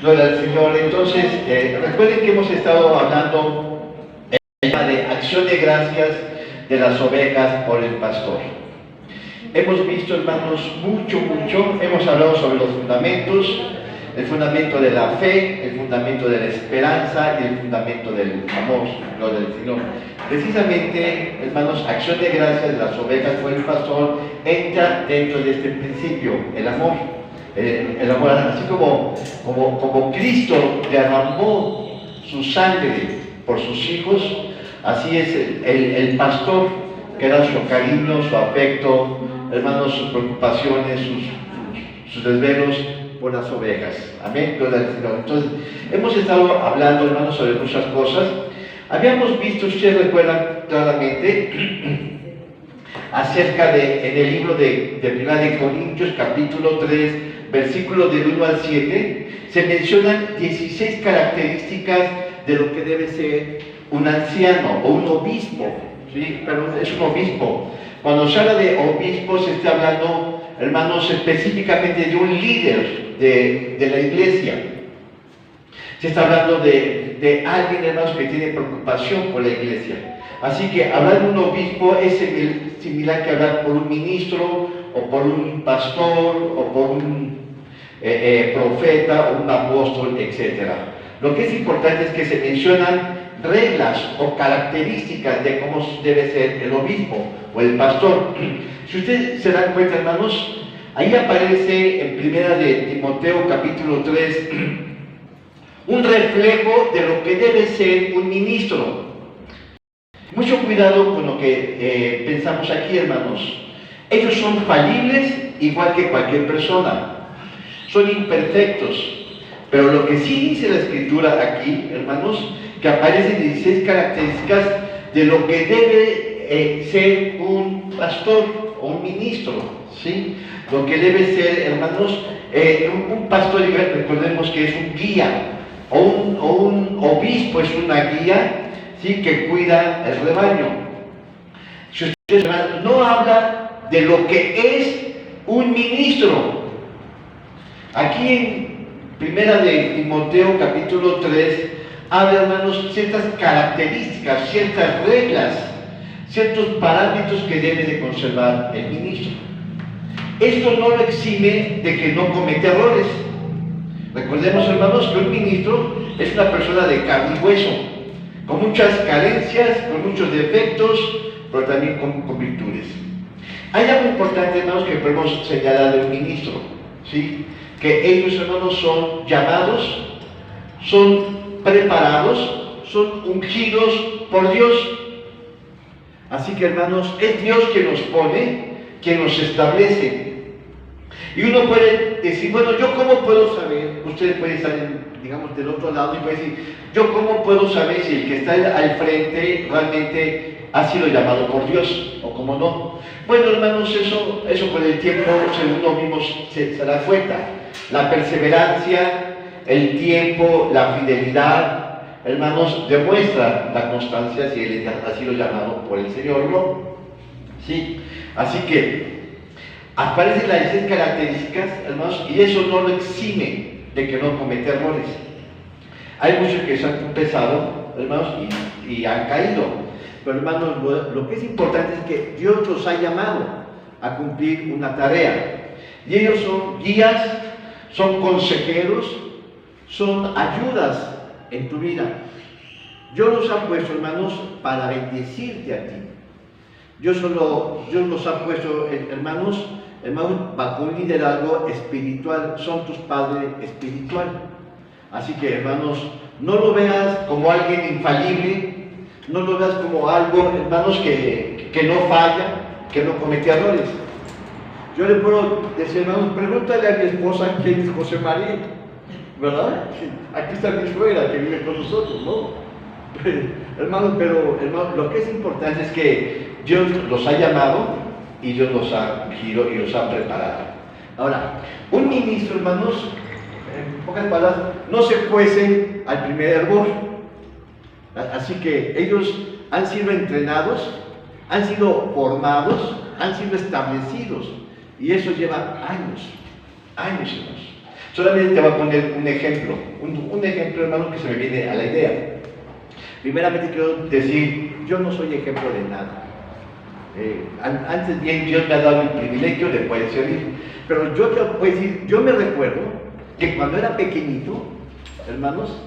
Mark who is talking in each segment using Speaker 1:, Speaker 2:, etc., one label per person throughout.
Speaker 1: Gloria al Señor. Entonces, recuerden que hemos estado hablando de acción de gracias de las ovejas por el pastor. Hemos visto, hermanos, mucho, hemos hablado sobre los fundamentos, el fundamento de la fe, el fundamento de la esperanza y el fundamento del amor. Gloria al Señor. Precisamente, hermanos, acción de gracias de las ovejas por el pastor entra dentro de este principio, el amor. El amor, así como Cristo derramó su sangre por sus hijos, así es el pastor, que era su cariño, su afecto, hermanos, sus preocupaciones, sus desvelos por las ovejas. Amén. Entonces, hemos estado hablando, hermanos, sobre muchas cosas. Habíamos visto, ustedes recuerdan claramente, acerca en el libro de 1 Corintios, capítulo 3, versículos del 1 al 7, se mencionan 16 características de lo que debe ser un anciano o un obispo, ¿sí? Pero es un obispo. Cuando se habla de obispo, se está hablando, hermanos, específicamente de un líder de la iglesia. Se está hablando de alguien, hermanos, que tiene preocupación por la iglesia. Así que hablar de un obispo es similar que hablar por un ministro, o por un pastor, o por un profeta, o un apóstol, etc. Lo que es importante es que se mencionan reglas o características de cómo debe ser el obispo o el pastor. Si ustedes se dan cuenta, hermanos, ahí aparece en 1 de Timoteo capítulo 3 un reflejo de lo que debe ser un ministro. Mucho cuidado con lo que pensamos aquí, hermanos. Ellos son falibles igual que cualquier persona. Son imperfectos. Pero lo que sí dice la Escritura aquí, hermanos, que aparecen 16 características de lo que debe ser un pastor o un ministro, ¿sí? Lo que debe ser, hermanos, un pastor, recordemos que es un guía, o un obispo es una guía, ¿sí? Que cuida el rebaño. Si ustedes no habla de lo que es un ministro. Aquí en 1 de Timoteo capítulo 3 habla, hermanos, ciertas características, ciertas reglas, ciertos parámetros que debe de conservar el ministro. Esto no lo exime de que no cometa errores. Recordemos, hermanos, que un ministro es una persona de carne y hueso, con muchas carencias, con muchos defectos, pero también con virtudes. Hay algo importante, hermanos, que podemos señalar de un ministro, ¿sí? Que ellos, hermanos, son llamados, son preparados, son ungidos por Dios. Así que, hermanos, es Dios quien nos pone, quien nos establece. Y uno puede decir, bueno, ¿yo cómo puedo saber? Ustedes pueden estar, digamos, del otro lado y pueden decir, ¿yo cómo puedo saber si el que está al frente realmente ha sido llamado por Dios o cómo no? Bueno, hermanos, eso con el tiempo, según lo vimos, se da cuenta. La perseverancia, el tiempo, la fidelidad, hermanos, demuestra la constancia si él ha sido llamado por el Señor, ¿no? Sí, así que aparecen las 16 características, hermanos, y eso no lo exime de que no cometa errores. Hay muchos que se han empezado, hermanos, y han caído. Pero, hermanos, lo que es importante es que Dios los ha llamado a cumplir una tarea. Y ellos son guías, son consejeros, son ayudas en tu vida. Dios los ha puesto, hermanos, para bendecirte a ti. Dios los ha puesto, hermanos, bajo un liderazgo espiritual. Son tus padres espirituales. Así que, hermanos, no lo veas como alguien infalible, no lo veas como algo, hermanos, que no falla, que no comete errores. Yo le puedo decir, hermanos, pregúntale a mi esposa quién es José María, ¿verdad? Aquí está mi suegra que vive con nosotros, ¿no? Hermanos, pero hermanos, lo que es importante es que Dios los ha llamado y Dios los ha ungido y los ha preparado. Ahora, un ministro, hermanos, en pocas palabras, no se cuece al primer hervor. Así que ellos han sido entrenados, han sido formados, han sido establecidos. Y eso lleva años, hermanos. Solamente te voy a poner un ejemplo, un ejemplo, hermano, que se me viene a la idea. Primeramente quiero decir, yo no soy ejemplo de nada. Antes bien, Dios me ha dado el privilegio de poder servir. Pero yo te voy a decir, yo me recuerdo que cuando era pequeñito, hermanos,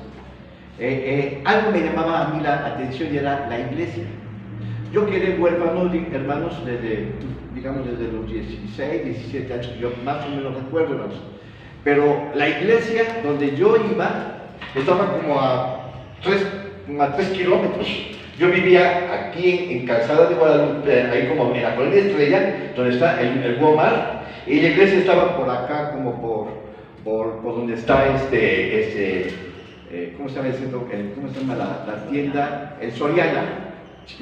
Speaker 1: algo me llamaba a mí la atención y era la iglesia. Yo quedé huérfano, hermanos, desde los 16, 17 años, yo más o menos recuerdo, hermanos. Pero la iglesia donde yo iba estaba como a 3 kilómetros. Yo vivía aquí en Calzada de Guadalupe, ahí como en la Colonia Estrella, donde está el Walmart, y la iglesia estaba por acá, como por donde está ¿cómo se llama el centro? ¿Cómo se llama la tienda? El Soriana.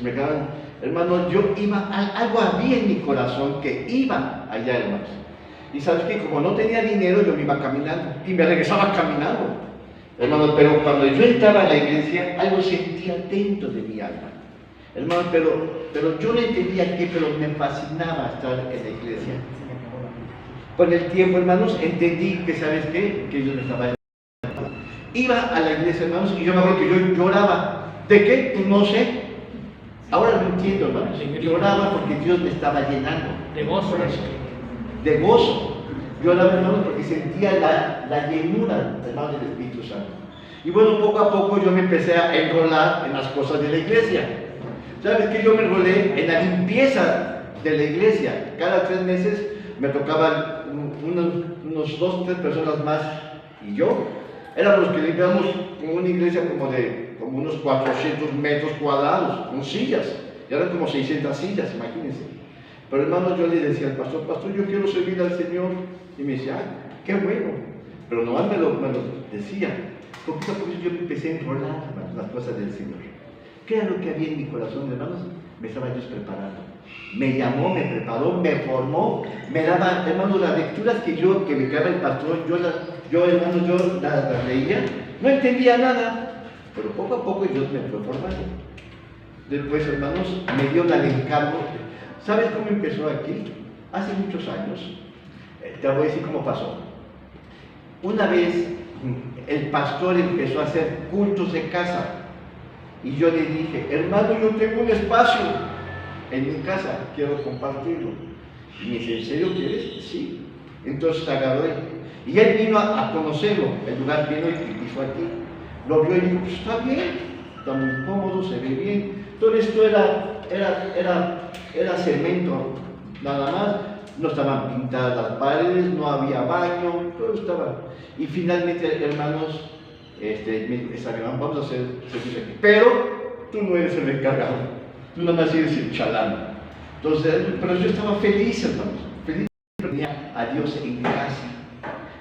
Speaker 1: Me quedaban, hermano, yo iba, algo había en mi corazón que iba allá, hermanos. Y sabes que como no tenía dinero, yo me iba caminando y me regresaba caminando, hermano. Pero cuando yo entraba a la iglesia, algo sentía dentro de mi alma, hermano. Pero yo no entendía qué, pero me fascinaba estar en la iglesia. Con el tiempo, hermanos, entendí que, ¿sabes qué? Que Dios me estaba ayudando. Iba a la iglesia, hermanos, y yo me acuerdo que yo lloraba. ¿De qué? Pues no sé. Ahora lo entiendo, hermanos. Lloraba porque Dios me estaba llenando.
Speaker 2: De gozo.
Speaker 1: De gozo. Lloraba, hermanos, porque sentía la llenura, hermanos, del Espíritu Santo. Y bueno, poco a poco yo me empecé a enrolar en las cosas de la iglesia. ¿Sabes qué? Yo me enrolé en la limpieza de la iglesia. Cada 3 meses me tocaban unos 2 o 3 personas más y yo. Éramos los que limpiábamos como una iglesia como unos 400 metros cuadrados, con sillas. Y eran como 600 sillas, imagínense. Pero hermano, yo le decía al pastor, yo quiero servir al Señor. Y me decía, qué bueno. Pero nomás me lo decía. Poquito a poco yo empecé a enrolar las cosas del Señor. ¿Qué era lo que había en mi corazón, hermanos? Me estaba Dios preparando. Me llamó, me preparó, me formó, me daba, hermanos, las lecturas que me daba el pastor, yo las leía, no entendía nada, pero poco a poco Dios me fue formando. Después, hermanos, me dio el encargo. ¿Sabes cómo empezó aquí? Hace muchos años, te voy a decir cómo pasó. Una vez, el pastor empezó a hacer cultos de casa, y yo le dije, hermano, yo tengo un espacio en mi casa, quiero compartirlo. Y me dice, ¿en serio quieres? Sí. Entonces agarró y él vino a conocerlo. El lugar vino y fue aquí. Lo vio y dijo, pues está bien, está muy cómodo, se ve bien. Todo esto era cemento, nada más. No estaban pintadas las paredes, no había baño, todo estaba. Y finalmente, hermanos, vamos a hacer servicio aquí. Pero tú no eres el encargado, tú nada más eres el chalán. Entonces, pero yo estaba feliz, hermanos, feliz. Tenía a Dios en casa.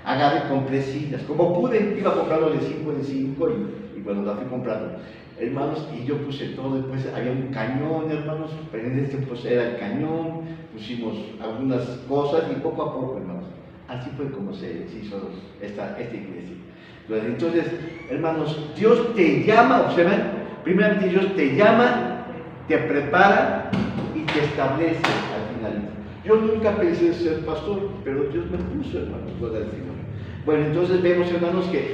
Speaker 1: Agarré, compré sillas. Como pude, iba comprando de 5 en 5 y bueno, la fui comprando. Hermanos, y yo puse todo. Después había un cañón, hermanos. Pero en pues era el cañón. Pusimos algunas cosas y poco a poco, hermanos. Así fue como se hizo esta iglesia. Entonces, hermanos, Dios te llama, observen, primeramente Dios te llama, te prepara y te establece al final. Yo nunca pensé ser pastor, pero Dios me puso, hermanos, gloria al Señor. Bueno, entonces vemos, hermanos, que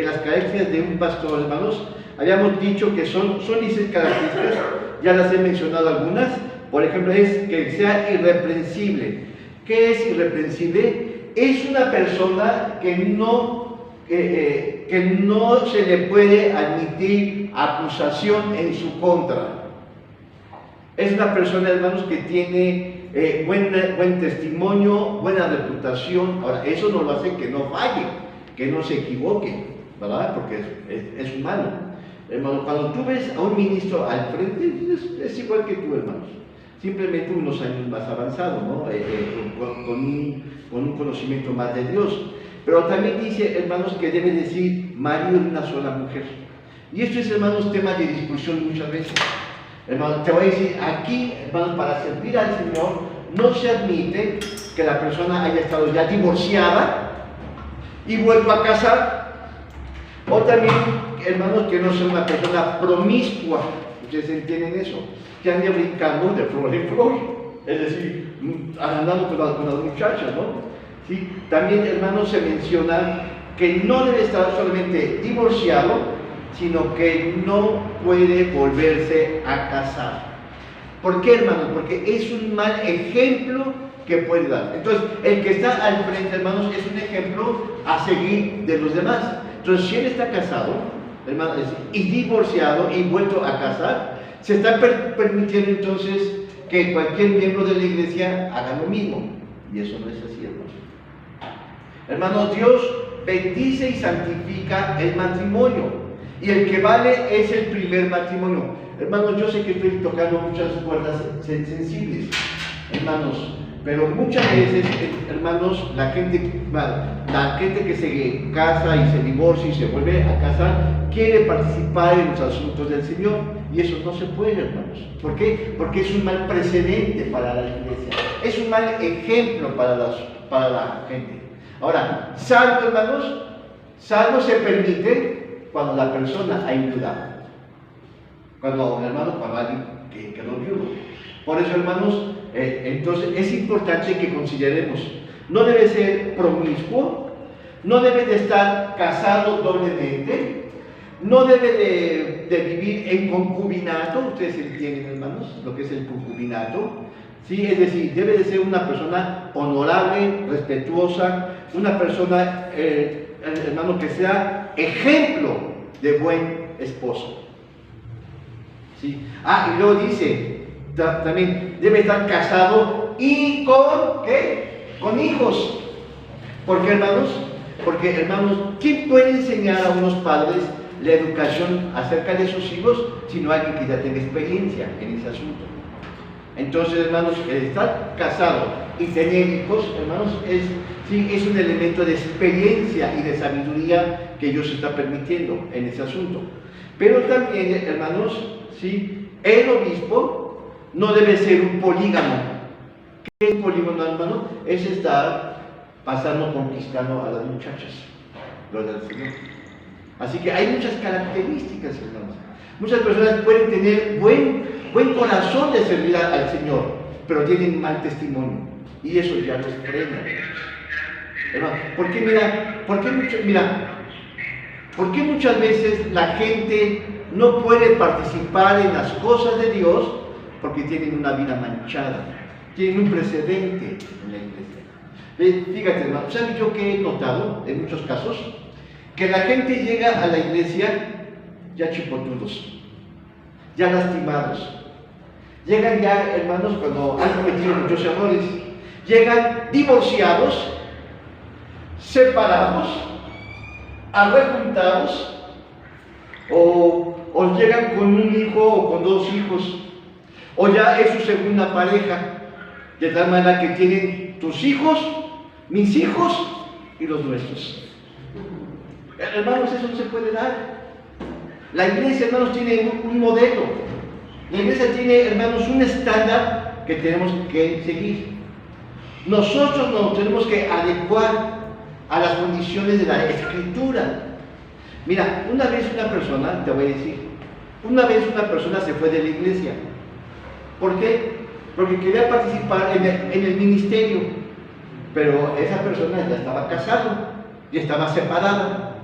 Speaker 1: las características de un pastor, hermanos, habíamos dicho que son 16 características, ya las he mencionado algunas. Por ejemplo, es que sea irreprensible. ¿Qué es irreprensible? Es una persona que no se le puede admitir acusación en su contra. Es una persona, hermanos, que tiene buen testimonio, buena reputación. Ahora, eso no lo hace que no falle, que no se equivoque, ¿verdad? Porque es humano. Hermano, cuando tú ves a un ministro al frente, es igual que tú, hermanos. Simplemente unos años más avanzado, ¿no? Con un conocimiento más de Dios. Pero también dice, hermanos, que debe decir marido de una sola mujer. Y esto es, hermanos, tema de discusión muchas veces. Hermanos, te voy a decir, aquí, hermanos, para servir al Señor, no se admite que la persona haya estado ya divorciada y vuelto a casar. O también, hermanos, que no sea una persona promiscua. Ustedes entienden eso, que ande brincando de flor en flor, es decir, andando con las muchachas, ¿no? ¿sí? También, hermanos, se menciona que no debe estar solamente divorciado, sino que no puede volverse a casar. ¿Por qué, hermanos? Porque es un mal ejemplo que puede dar. Entonces, el que está al frente, hermanos, es un ejemplo a seguir de los demás. Entonces, si él está casado, hermanos, y divorciado y vuelto a casar, se está permitiendo entonces que cualquier miembro de la iglesia haga lo mismo. Y eso no es así, hermanos. Hermanos, Dios bendice y santifica el matrimonio. Y el que vale es el primer matrimonio. Hermanos, yo sé que estoy tocando muchas cuerdas sensibles, hermanos, pero muchas veces, hermanos, la gente que se casa y se divorcia y se vuelve a casar, quiere participar en los asuntos del Señor. Y eso no se puede, hermanos. ¿Por qué? Porque es un mal precedente para la iglesia. Es un mal ejemplo para la gente. Ahora, salvo, hermanos, salvo se permite cuando la persona ha enviudado. Cuando alguien quedó viudo. Por eso, hermanos, entonces es importante que consideremos, no debe ser promiscuo, no debe de estar casado doblemente, no debe de vivir en concubinato. Ustedes entienden, hermanos, lo que es el concubinato, ¿sí? Es decir, debe de ser una persona honorable, respetuosa, una persona, hermano, que sea ejemplo de buen esposo. ¿Sí? Y luego dice, también debe estar casado y con, ¿qué? Con hijos. ¿Por qué, hermanos? Porque, hermanos, ¿quién puede enseñar a unos padres la educación acerca de sus hijos, sino alguien que ya tenga experiencia en ese asunto? Entonces, hermanos, el estar casado y tener hijos, hermanos, es un elemento de experiencia y de sabiduría que Dios está permitiendo en ese asunto. Pero también, hermanos, ¿sí? El obispo no debe ser un polígamo. ¿Qué es polígamo, hermano? Es estar pasando, conquistando a las muchachas. Gloria al Señor. Así que hay muchas características, hermanos. Muchas personas pueden tener buen corazón de servir al Señor, pero tienen mal testimonio. Y eso ya los frena. Hermano, ¿por qué muchas veces la gente no puede participar en las cosas de Dios? Porque tienen una vida manchada, tienen un precedente en la iglesia. Fíjate, hermano, ¿sabes yo qué he notado en muchos casos? Que la gente llega a la iglesia ya chipotudos, ya lastimados. Llegan ya, hermanos, cuando han cometido muchos errores, llegan divorciados, separados, arrejuntados, o llegan con un hijo o con dos hijos, o ya es su segunda pareja, de tal manera que tienen tus hijos, mis hijos y los nuestros. Hermanos, eso no se puede dar. La iglesia, hermanos, tiene un modelo. La iglesia tiene, hermanos, un estándar que tenemos que seguir. Nosotros nos tenemos que adecuar a las condiciones de la Escritura. Mira, una vez una persona, te voy a decir, una vez una persona se fue de la iglesia. ¿Por qué? Porque quería participar en el ministerio, pero esa persona ya estaba casada, ya estaba separada.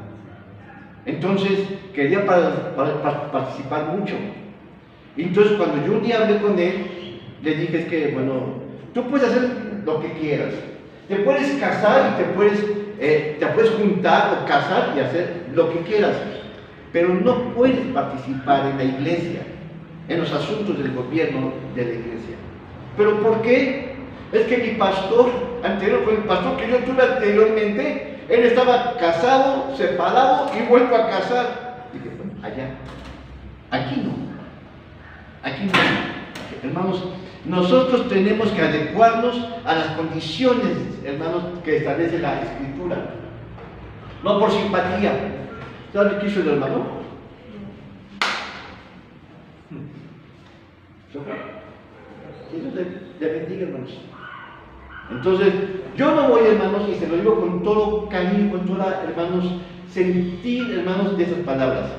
Speaker 1: Entonces quería participar mucho. Entonces cuando yo un día hablé con él, le dije, es que, bueno, tú puedes hacer lo que quieras. Te puedes casar y te puedes juntar o casar y hacer lo que quieras, pero no puedes participar en la iglesia, en los asuntos del gobierno de la iglesia. ¿Pero por qué? Es que mi pastor anterior, con el pastor que yo tuve anteriormente, él estaba casado, separado y vuelto a casar. Y dije, bueno, allá. Aquí no. Aquí no. Hermanos, nosotros tenemos que adecuarnos a las condiciones, hermanos, que establece la Escritura. No por simpatía. ¿Sabes qué hizo el hermano? Dios le bendiga, hermanos. Entonces, yo no voy, hermanos, y se lo digo con todo cariño, con toda, hermanos, sentir, hermanos, de esas palabras.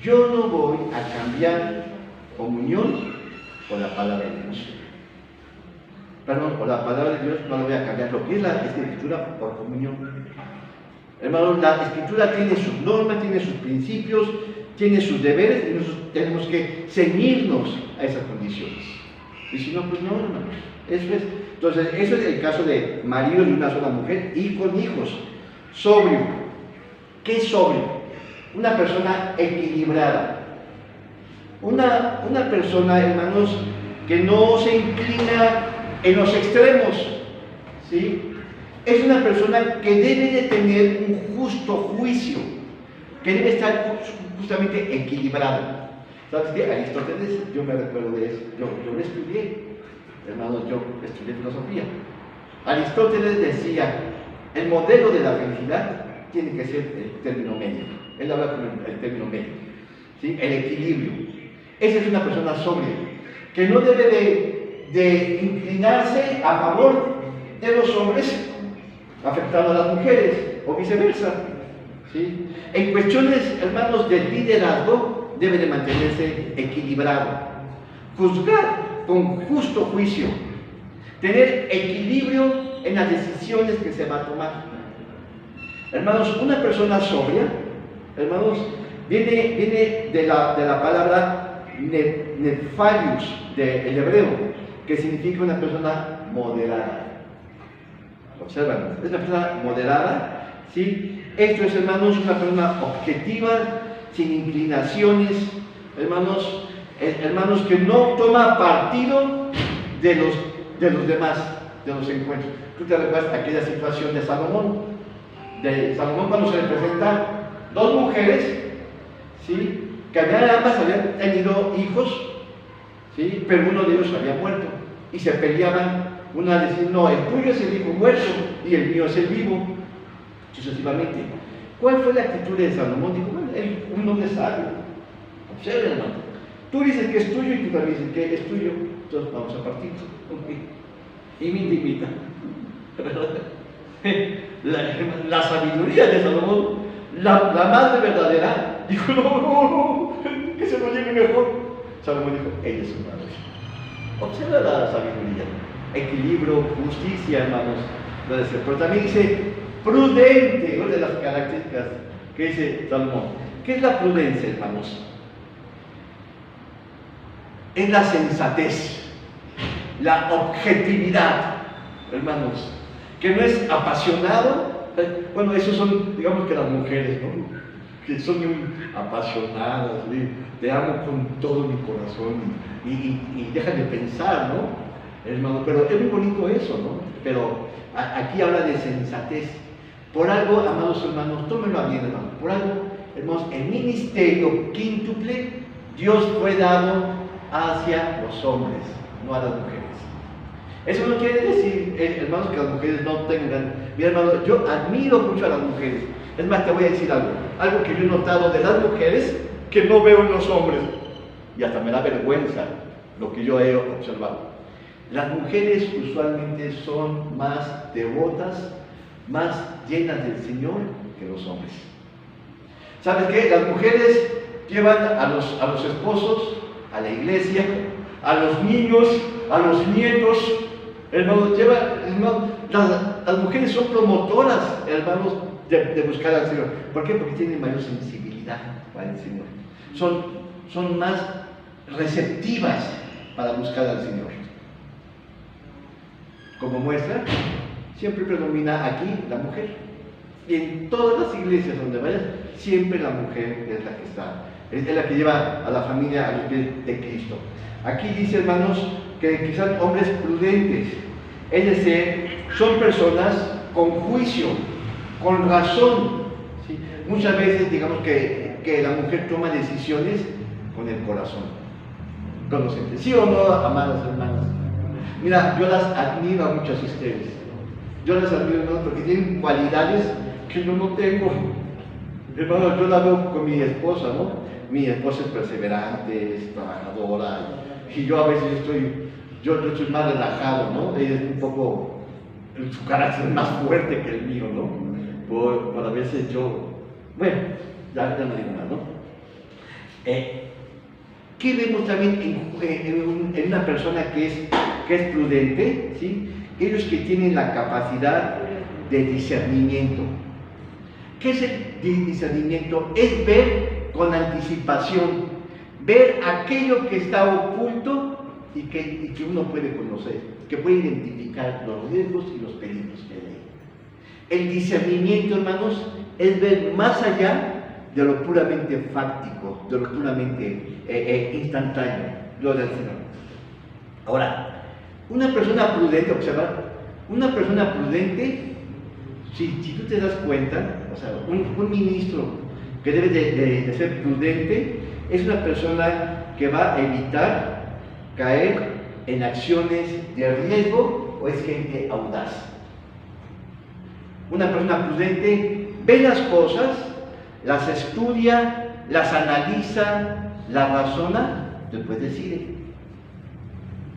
Speaker 1: Yo no voy a cambiar comunión con la palabra de Dios. perdón, o la palabra de Dios, no la voy a cambiar, lo que es la escritura por comunión. Hermanos, la escritura tiene sus normas, tiene sus principios, tiene sus deberes, y nosotros tenemos que ceñirnos a esas condiciones. Y si no, pues no, hermanos. Eso es. Entonces, eso es el caso de maridos de una sola mujer y con hijos. Sobrio. ¿Qué es sobrio? Una persona equilibrada. Una persona, hermanos, que no se inclina en los extremos, ¿sí? Es una persona que debe de tener un justo juicio, que debe estar justamente equilibrado. ¿Sabes qué? Aristóteles, yo me recuerdo de eso, yo lo estudié, hermanos, yo estudié filosofía. Aristóteles decía, el modelo de la felicidad tiene que ser el término medio. Él habla con el término medio, ¿sí? El equilibrio. Esa es una persona sobria, que no debe de inclinarse a favor de los hombres, afectando a las mujeres, o viceversa, ¿sí? En cuestiones, hermanos, del liderazgo, debe de mantenerse equilibrado, juzgar con justo juicio, tener equilibrio en las decisiones que se va a tomar. Hermanos, una persona sobria, hermanos, viene de la palabra nefarius, del hebreo, que significa una persona moderada. Observan, es una persona moderada, ¿sí? Esto es, hermanos, una persona objetiva, sin inclinaciones, hermanos, hermanos, que no toma partido de los demás, de los encuentros. ¿Tú te recuerdas aquella situación de Salomón? De Salomón, cuando se le presentan dos mujeres, ¿sí? Que ambas habían tenido hijos, ¿sí? Pero uno de ellos había muerto y se peleaban. Una decía, no, el tuyo es el hijo muerto y el mío es el vivo, sucesivamente. ¿Cuál fue la actitud de Salomón? Dijo, bueno, un hombre sabio. Observen, hermano. Tú dices que es tuyo y tú también dices que es tuyo. Entonces vamos a partir. Okay. Y me invita. La sabiduría de Salomón, la madre verdadera, dijo, no, que se lo lleve mejor. Salomón dijo, ella es su madre. Observa la sabiduría. Equilibrio, justicia, hermanos. Pero también dice prudente, una de las características que dice Salomón. ¿Qué es la prudencia, hermanos? Es la sensatez, la objetividad, hermanos, que no es apasionado. Bueno, esos son, digamos que las mujeres, ¿no? Que son muy apasionadas, ¿sí? Te amo con todo mi corazón y dejan de pensar, ¿no? Hermano, pero es muy bonito eso, ¿no? Pero aquí habla de sensatez. Por algo, amados hermanos, tómenlo a bien, hermano. Por algo, hermanos, el ministerio quíntuple, Dios fue dado hacia los hombres, no a las mujeres. Eso no quiere decir, hermanos, que las mujeres no tengan. Mira, hermano, yo admiro mucho a las mujeres. Es más, te voy a decir algo que yo he notado de las mujeres que no veo en los hombres. Y hasta me da vergüenza lo que yo he observado. Las mujeres usualmente son más devotas, más llenas del Señor que los hombres. ¿Sabes qué? Las mujeres llevan a los esposos a la iglesia, a los niños, a los nietos. Hermanos, las mujeres son promotoras, hermanos, de buscar al Señor. ¿Por qué? Porque tienen mayor sensibilidad para el Señor. Son más receptivas para buscar al Señor. Como muestra, siempre predomina aquí la mujer. Y en todas las iglesias donde vayas, siempre la mujer es la que está, es la que lleva a la familia a los pies de Cristo. Aquí dice, hermanos, que sean hombres prudentes, es decir, son personas con juicio, con razón. ¿Sí? Muchas veces, digamos que la mujer toma decisiones con el corazón, con los sentidos. ¿Sí o no, amadas hermanas? Mira, yo las admiro a muchas de ustedes. Yo las admiro, hermanos, porque tienen cualidades que yo no tengo. Hermano, yo la veo con mi esposa, ¿no? Mi esposa es perseverante, es trabajadora, y yo a veces yo estoy más relajado, ¿no? Ella es un poco, su carácter es más fuerte que el mío, ¿no? Por a veces yo, bueno, ya no digo nada, ¿no? ¿Qué vemos también en una persona que es prudente? ¿Sí? Aquellos que tienen la capacidad de discernimiento. ¿Qué es el discernimiento? Es ver con anticipación, ver aquello que está oculto y que uno puede conocer, que puede identificar los riesgos y los peligros que hay ahí. El discernimiento, hermanos, es ver más allá de lo puramente fáctico, de lo puramente instantáneo. Gloria al Señor. Ahora, una persona prudente, observa, una persona prudente, si tú te das cuenta, o sea, un ministro que debe de ser prudente, es una persona que va a evitar caer en acciones de riesgo o es gente audaz. Una persona prudente ve las cosas, las estudia, las analiza, las razona, después decide.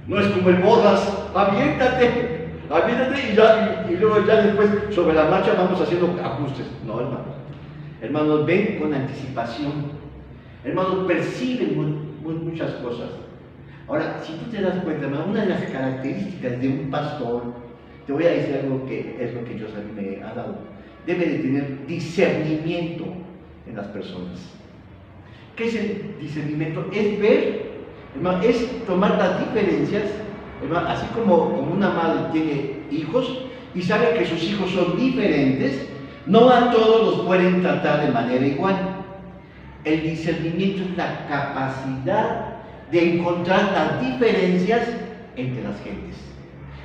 Speaker 1: No es como el Bodas, aviéntate y luego ya después sobre la marcha vamos haciendo ajustes. No, hermanos. Hermanos, ven con anticipación. Hermanos, perciben muchas cosas. Ahora, si tú te das cuenta, hermano, una de las características de un pastor, te voy a decir algo que es lo que Dios a mí me ha dado. Debe de tener discernimiento en las personas. ¿Qué es el discernimiento? Es ver, hermano, es tomar las diferencias, hermano, así como una madre tiene hijos y sabe que sus hijos son diferentes, no a todos los pueden tratar de manera igual. El discernimiento es la capacidad de encontrar las diferencias entre las gentes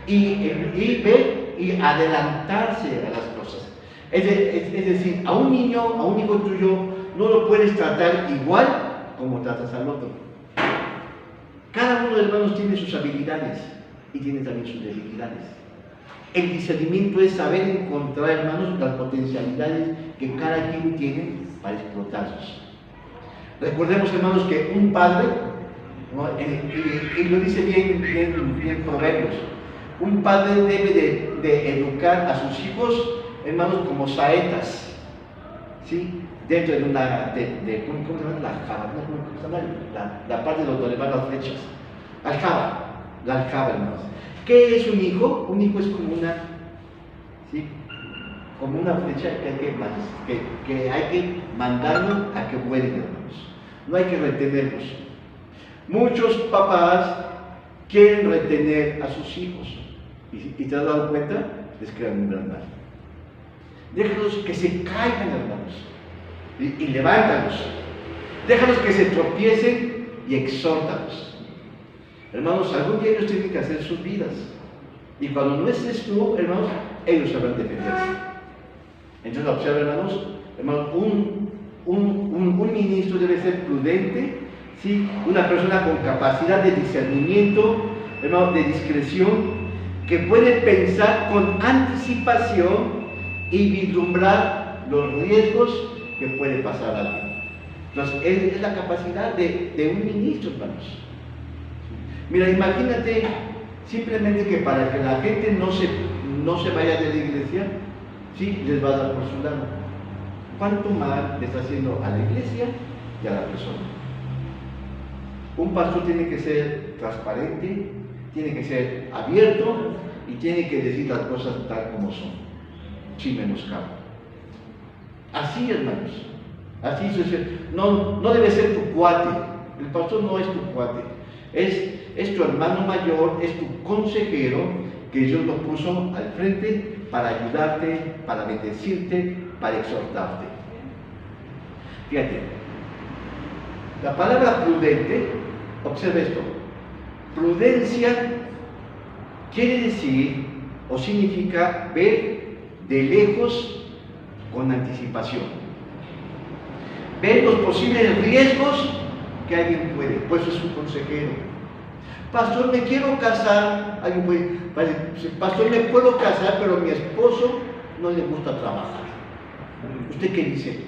Speaker 1: y ver y adelantarse a las cosas. Es decir, a un niño, a un hijo tuyo, no lo puedes tratar igual como tratas al otro. Cada uno de los hermanos tiene sus habilidades y tiene también sus debilidades. El discernimiento es saber encontrar, hermanos, las potencialidades que cada quien tiene para explotarlos. Recordemos, hermanos, que un padre, ¿no? Y lo dice bien Proverbios, un padre debe de educar a sus hijos, hermanos, como saetas, ¿sí? Dentro de una, ¿cómo se llama? La aljaba, ¿cómo se llama? La parte donde van las flechas. La aljaba, hermanos. ¿Qué es un hijo? Un hijo es como una, ¿sí? Como una flecha que hay que mandarlo a que vuelen, hermanos. No hay que retenerlos. Muchos papás quieren retener a sus hijos. ¿Y te has dado cuenta? Les crean un gran mal. Déjalos que se caigan, hermanos, y levántalos. Déjalos que se tropiecen y exhórtalos. Hermanos, algún día ellos tienen que hacer sus vidas. Y cuando no estés tú, hermanos, ellos sabrán defenderse. Entonces, observa, hermanos, un ministro debe ser prudente, ¿sí? Una persona con capacidad de discernimiento, hermanos, de discreción, que puede pensar con anticipación y vislumbrar los riesgos que puede pasar a alguien. Entonces, es la capacidad de un ministro, hermanos. Mira, imagínate simplemente que para que la gente no se vaya de la iglesia, sí, les va a dar por su lado. ¿Cuánto mal le está haciendo a la iglesia y a la persona? Un pastor tiene que ser transparente, tiene que ser abierto y tiene que decir las cosas tal como son, sin menoscabo. Así, hermanos, así no debe ser tu cuate. El pastor no es tu cuate, es tu hermano mayor, es tu consejero que Dios lo puso al frente para ayudarte, para bendecirte, para exhortarte. Fíjate, la palabra prudente, observa esto, prudencia quiere decir o significa ver de lejos con anticipación, ver los posibles riesgos que alguien puede, pues es un consejero. Pastor, me quiero casar, alguien puede, pastor, me puedo casar, pero a mi esposo no le gusta trabajar. ¿Usted qué dice?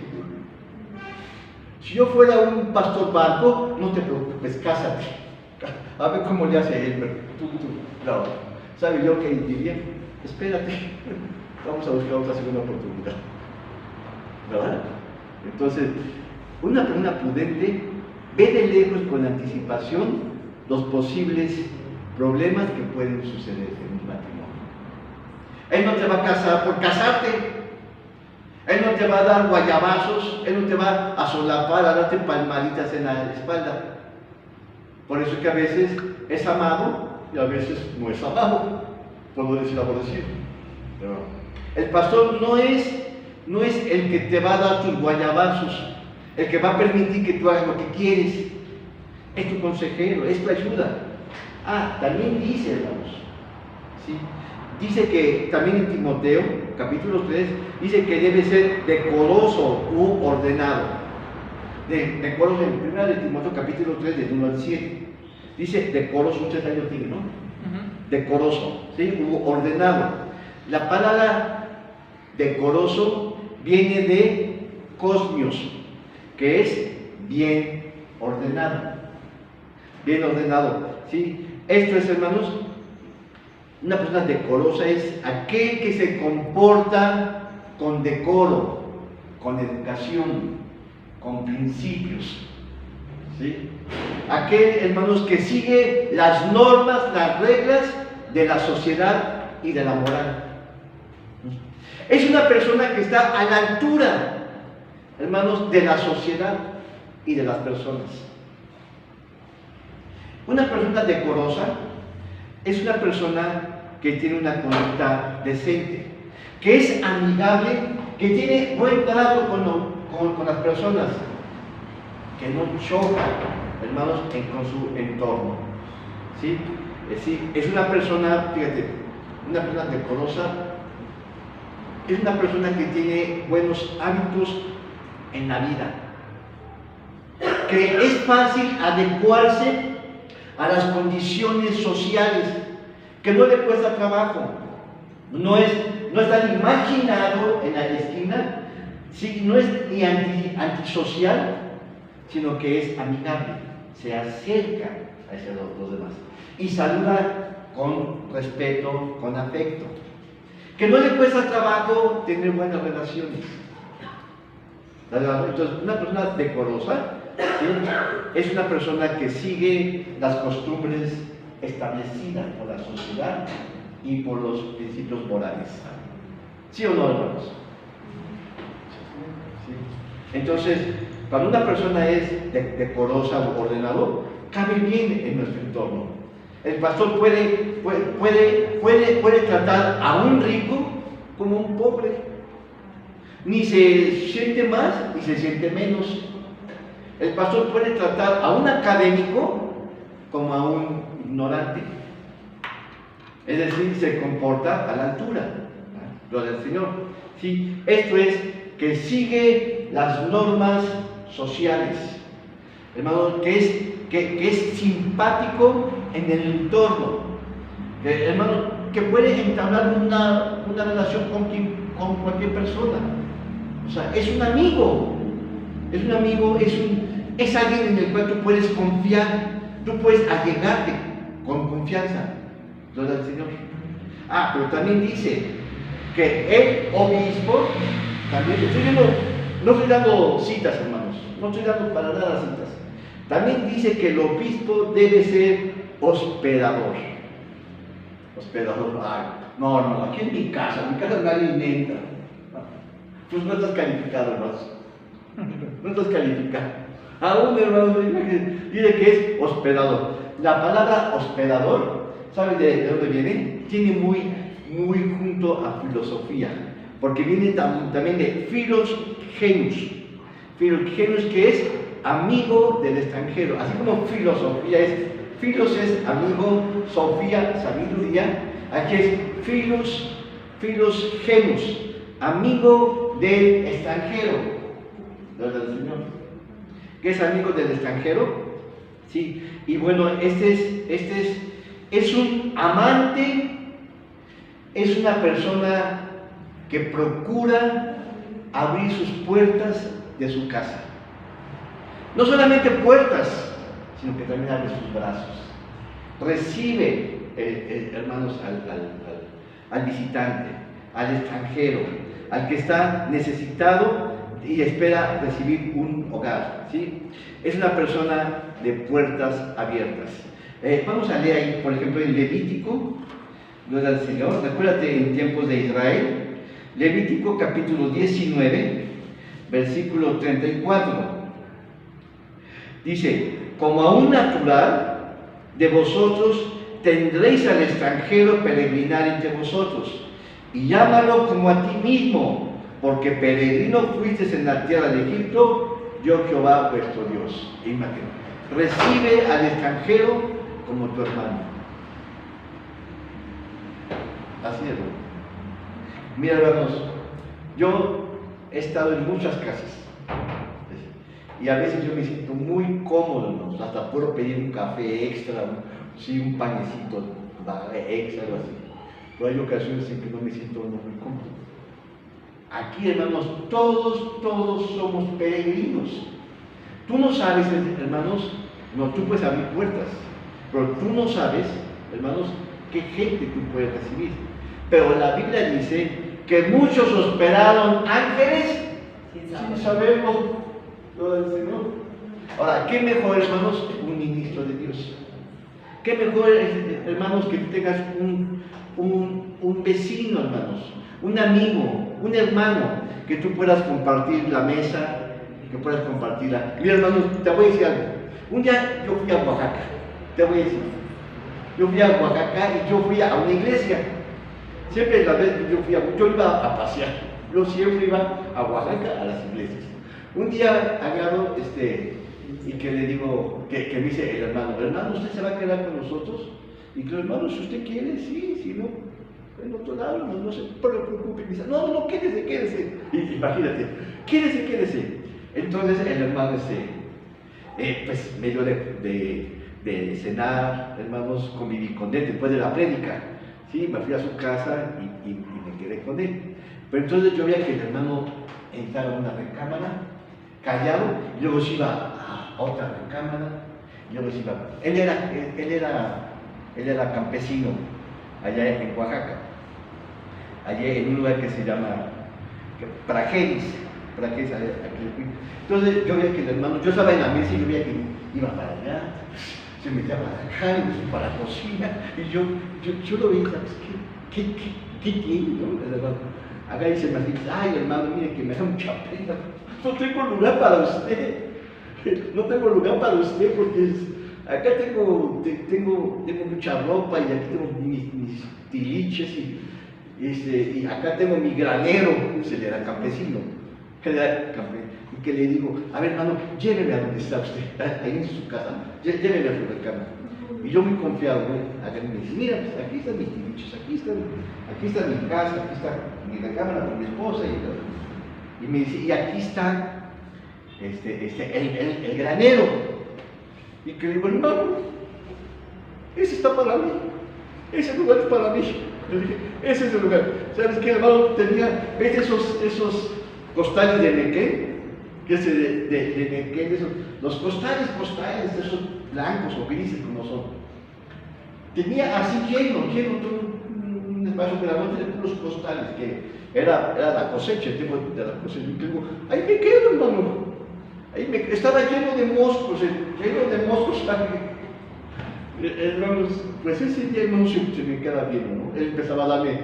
Speaker 1: Si yo fuera un pastor banco, no te preocupes, cásate. A ver cómo le hace él, pero no. ¿Sabe yo qué diría? Espérate, vamos a buscar otra segunda oportunidad. ¿Verdad? Entonces, una persona prudente ve de lejos con anticipación los posibles problemas que pueden suceder en un matrimonio. Él no te va a casar por casarte. Él no te va a dar guayabazos, Él no te va a solapar, a darte palmaditas en la espalda. Por eso es que a veces es amado y a veces no es amado, por no decir aborrecido. Pero el pastor no es el que te va a dar tus guayabazos, el que va a permitir que tú hagas lo que quieres. Es tu consejero, es tu ayuda. También dice, hermanos, ¿sí? Dice que también en Timoteo, capítulo 3, dice que debe ser decoroso u ordenado. Decoroso en 1 de Timoteo, capítulo 3, del 1 al 7. Dice decoroso, ustedes ahí lo tienen, ¿no? Decoroso, ¿sí? U ordenado. La palabra decoroso viene de cosmios, que es bien ordenado. Bien ordenado, ¿sí? Esto es, hermanos, una persona decorosa es aquel que se comporta con decoro, con educación, con principios, ¿sí? Aquel, hermanos, que sigue las normas, las reglas de la sociedad y de la moral. Es una persona que está a la altura, hermanos, de la sociedad y de las personas. Una persona decorosa es una persona que tiene una conducta decente, que es amigable, que tiene buen trato con las personas, que no choca, hermanos, con su entorno. ¿Sí? Es una persona, fíjate, una persona decorosa, es una persona que tiene buenos hábitos en la vida, que es fácil adecuarse a las condiciones sociales, que no le cuesta trabajo, no está ni marginado en la esquina, ¿sí? No es ni antisocial, sino que es amigable, se acerca a los demás y saluda con respeto, con afecto, que no le cuesta trabajo tener buenas relaciones. Entonces, una persona decorosa, ¿sí? Es una persona que sigue las costumbres establecidas por la sociedad y por los principios morales. ¿Sí o no, hermanos? ¿Sí? Entonces, cuando una persona es decorosa o ordenado, cabe bien en nuestro entorno. El pastor puede tratar a un rico como un pobre. Ni se siente más ni se siente menos. El pastor puede tratar a un académico como a un ignorante. Es decir, se comporta a la altura, lo del Señor. ¿Sí? Esto es que sigue las normas sociales, hermano, que es simpático en el entorno, hermano, que puede entablar una relación con cualquier persona. O sea, es un amigo, es alguien en el cual tú puedes confiar, tú puedes allegarte con confianza. Gloria al Señor. Pero también dice que el obispo, también no estoy dando citas, hermanos, no estoy dando para nada citas. También dice que el obispo debe ser hospedador. Hospedador, no, aquí en mi casa nadie inventa. Pues no estás calificado, hermanos. No estás calificado. Aún, hermanos, dice que es hospedador. La palabra hospedador, ¿sabe de dónde viene? Tiene muy junto a filosofía, porque viene también de philos genus. Philos genus, que es amigo del extranjero. Así como filosofía filos es amigo, sofía, sabiduría. Aquí es philos genus, amigo del extranjero. ¿Verdad, Señor? ¿Qué es amigo del extranjero? Sí. Y bueno, este es un amante, es una persona que procura abrir sus puertas de su casa. No solamente puertas, sino que también abre sus brazos. Recibe, hermanos, al visitante, al extranjero, al que está necesitado y espera recibir un hogar, ¿sí? Es una persona de puertas abiertas. Vamos a leer ahí, por ejemplo, en Levítico, gloria al Señor, recuérdate en tiempos de Israel, Levítico capítulo 19, versículo 34. Dice, como a un natural de vosotros tendréis al extranjero peregrinar entre vosotros, y llámalo como a ti mismo, porque peregrino fuisteis en la tierra de Egipto, yo Jehová vuestro Dios. Imagínate, recibe al extranjero como tu hermano. Así es. Mira, hermanos, yo he estado en muchas casas y a veces yo me siento muy cómodo, ¿no? Hasta puedo pedir un café extra, sí, un panecito extra, algo así. Pero hay ocasiones en que no me siento muy cómodo. Aquí, hermanos, todos somos peregrinos. Tú no sabes, hermanos, no, tú puedes abrir puertas, pero tú no sabes, hermanos, qué gente tú puedes recibir. Pero la Biblia dice que muchos hospedaron ángeles sin saberlo, todo el Señor. Ahora, ¿qué mejor, hermanos, un ministro de Dios? ¿Qué mejor, hermanos, que tengas un vecino, hermanos, un amigo, un hermano, que tú puedas compartir la mesa, que puedas compartirla? Mira, hermanos, te voy a decir algo. Un día yo fui a Oaxaca, te voy a decir. Yo fui a Oaxaca y yo fui a una iglesia. Siempre la vez que yo iba a pasear, yo siempre iba a Oaxaca a las iglesias. Un día agarro y que le digo, que me dice el hermano, ¿usted se va a quedar con nosotros? Y que el hermano, si usted quiere, sí, si no, en otro lado, no se preocupe. Y dice, no, quédese. Y imagínate, quédese. Entonces el hermano pues me dio de cenar, hermanos, conviví con él después de la prédica. Sí, me fui a su casa y me quedé con él. Pero entonces yo veía que el hermano entraba a una recámara, callado, y luego se iba a otra recámara, y luego se iba. Él era campesino allá en Oaxaca, allá en un lugar que se llama Prajeris, aquí le fui. Entonces yo veía que el hermano, yo estaba en la mesa y yo veía que iba para allá, se metía para acá, para la cocina, y yo lo veía, ¿sabes qué tiene, no? El hermano. Acá dice, ay hermano, mire que me da mucha pena, no tengo lugar para usted, porque acá tengo mucha ropa y aquí tengo mis tiliches y acá tengo mi granero. Él era campesino, y que le digo, a ver hermano, lléveme a donde está usted, ahí en su casa, lléveme a su recámara. Y yo muy confiado, acá me dice, mira, pues aquí están mis tiliches, aquí está mi casa, aquí está mi recámara con mi esposa, y me dice, y aquí está el granero. Y que le digo, hermano, ese está para mí, ese lugar es para mí. Le dije, ese es el lugar. ¿Sabes qué, hermano? ¿Ves esos costales de Nequén? Que es de Nequén, los costales, esos blancos o grises como son. Tenía así lleno todo un espacio grandote de puros costales, que era la cosecha, el tiempo de la cosecha. Y digo, ahí me quedo, hermano. Estaba lleno de moscos. Hermanos, pues ese día no se me queda bien, ¿no? Él empezaba a darme,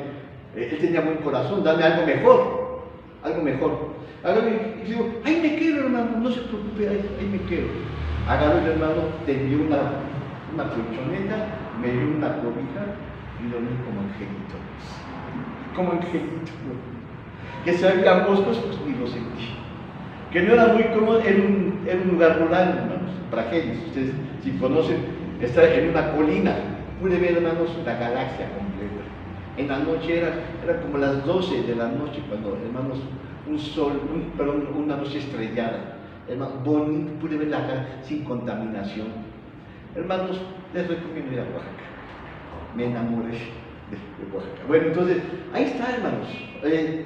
Speaker 1: él tenía buen corazón, dame algo mejor. Y digo, ahí me quedo, hermano, no se preocupe, ahí me quedo. Agarró el hermano, te dio una colchoneta, me dio una cobija y dormí como angelito. Que si había moscos, pues ni lo sentí. Que no era muy cómodo, era un lugar rural, hermanos, Prajeris, ustedes si conocen, está en una colina. Pude ver, hermanos, la galaxia completa. En la noche era como las 12 de la noche, cuando, hermanos, una noche estrellada. Hermanos, bonito, pude ver la galaxia sin contaminación. Hermanos, les recomiendo ir a Oaxaca. Me enamoré de Oaxaca. Bueno, entonces, ahí está, hermanos.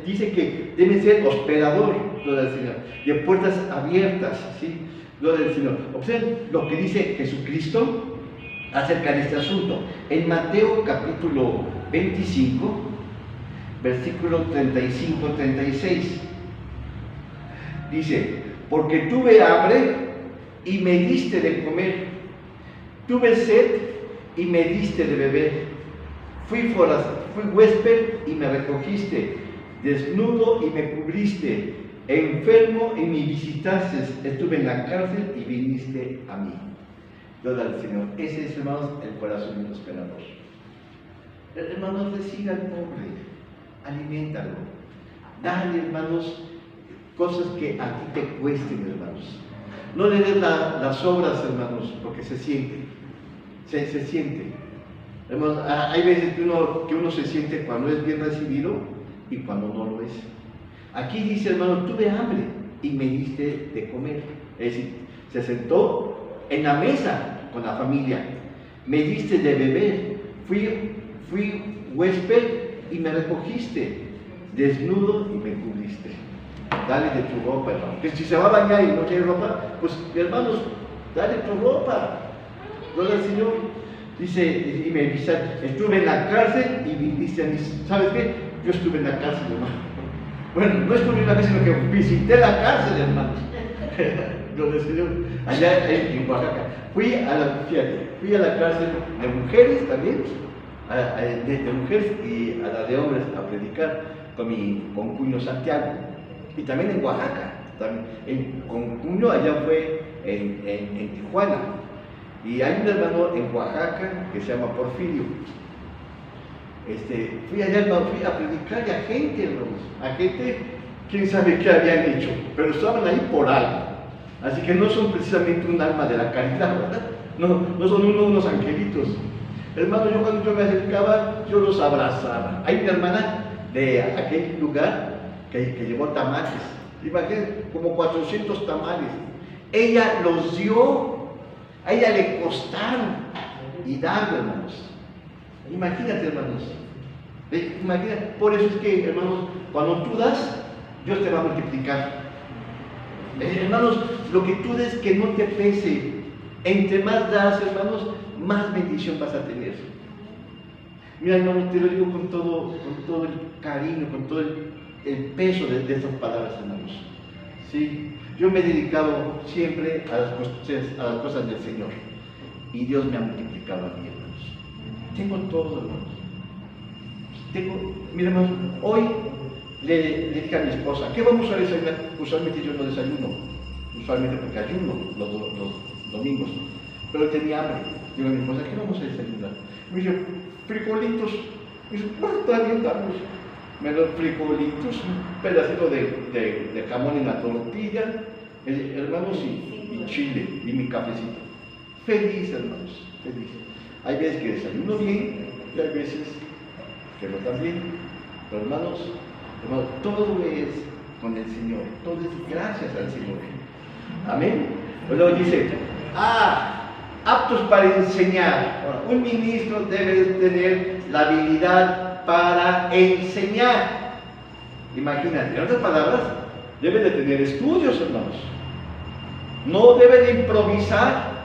Speaker 1: Dice que deben ser hospedador, gloria al Señor, de puertas abiertas, ¿sí? Gloria al Señor. Observen lo que dice Jesucristo acerca de este asunto. En Mateo capítulo 25, versículo 35-36. Dice, porque tuve hambre y me diste de comer, tuve sed y me diste de beber, fui huésped y me recogiste, desnudo y me cubriste, enfermo y me visitaste, estuve en la cárcel y viniste a mí. Gloria al Señor. Ese es, hermanos, el corazón de los pecadores. Hermanos, recibe al pobre, aliméntalo, dale, hermanos, cosas que a ti te cuesten, hermanos. No le des las obras, hermanos, porque se siente, se siente. Hermanos, hay veces que uno se siente cuando es bien recibido y cuando no lo es. Aquí dice, hermanos, tuve hambre y me diste de comer. Es decir, se sentó en la mesa con la familia, me diste de beber, fui huésped y me recogiste, desnudo y me cubriste. Dale de tu ropa, hermano. Que si se va a bañar y no tiene ropa, pues hermanos, dale tu ropa. Gloria al Señor. Dice, y me dice, estuve en la cárcel y viniste a mí. ¿Sabes qué? Yo estuve en la cárcel, hermano. Bueno, no estuve en la cárcel, sino que visité la cárcel, hermanos. Gloria al Señor. Allá en Oaxaca. Fui a la cárcel de mujeres también, de mujeres y a la de hombres a predicar con mi concuño Santiago. Y también en Oaxaca. También, con concuño allá fue en Tijuana. Y hay un hermano en Oaxaca que se llama Porfirio. Fui allá, hermano, fui a predicar a gente, hermanos. A gente, quién sabe qué habían hecho, pero estaban ahí por algo. Así que no son precisamente un alma de la caridad, ¿verdad? No son unos angelitos. Hermano, yo cuando yo me acercaba, yo los abrazaba. Hay una hermana de aquel lugar que llevó tamales. Imagínense, como 400 tamales. Ella los dio, a ella le costaron y darlo, hermanos. Imagínate, hermanos. Imagínate. Por eso es que, hermanos, cuando tú das, Dios te va a multiplicar. Hermanos, lo que tú des que no te pese. Entre más das, hermanos, más bendición vas a tener. Mira, hermanos, te lo digo con todo el cariño, con todo el peso de estas palabras, hermanos. ¿Sí? Yo me he dedicado siempre a las cosas del Señor. Y Dios me ha multiplicado a mí, hermanos. Tengo todo, hermanos. Mira, hermanos, hoy le dije a mi esposa, ¿qué vamos a desayunar? Usualmente yo no desayuno, usualmente porque ayuno los domingos, pero tenía hambre. Digo a mi esposa, ¿qué vamos a desayunar? Me dice, frijolitos. Me dice, bueno, está bien, damos. Me doy frijolitos, un pedacito de jamón en la tortilla, hermanos, y chile, y mi cafecito. Feliz, hermanos, feliz. Hay veces que desayuno bien, y hay veces que no tan bien. Pero hermanos, todo es con el Señor, todo es gracias al Señor. Amén. Luego dice, aptos para enseñar. Ahora, un ministro debe tener la habilidad para enseñar. Imagínate, en otras palabras, debe de tener estudios, hermanos. No debe de improvisar.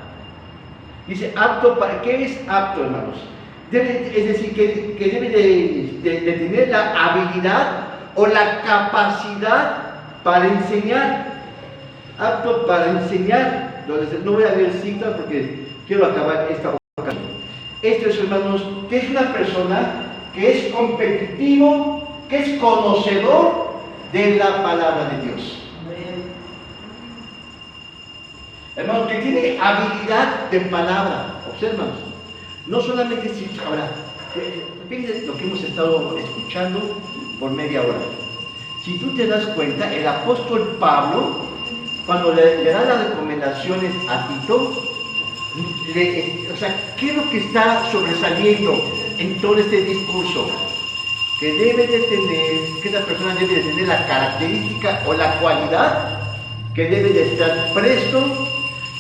Speaker 1: Dice, apto para, ¿qué es apto, hermanos? Es decir, que debe de tener la habilidad o la capacidad para enseñar. Apto para enseñar. No voy a leer citas porque quiero acabar esta ocasión. Esto es, hermanos, que es una persona que es competitivo, que es conocedor de la palabra de Dios. Hermanos, que tiene habilidad de palabra. Observan, no solamente si ahora, fíjense lo que hemos estado escuchando por media hora. Si tú te das cuenta, el apóstol Pablo, cuando le da las recomendaciones a Tito, ¿qué es lo que está sobresaliendo en todo este discurso? Que esa persona debe de tener la característica o la cualidad, que debe de estar presto.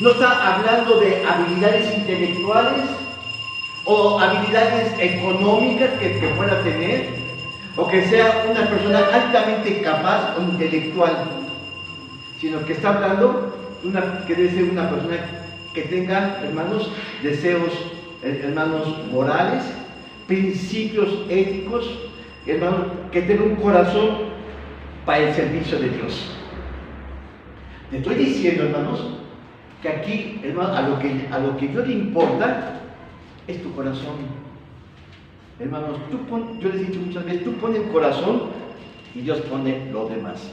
Speaker 1: No está hablando de habilidades intelectuales o habilidades económicas que pueda tener, o que sea una persona altamente capaz o intelectual, sino que está hablando que debe ser una persona que tenga, hermanos, deseos, hermanos, morales, principios éticos, hermanos, que tenga un corazón para el servicio de Dios. Te estoy diciendo, hermanos, que aquí, hermano, a lo que Dios le importa es tu corazón. Hermanos, yo les he dicho muchas veces, tú pones el corazón y Dios pone lo demás.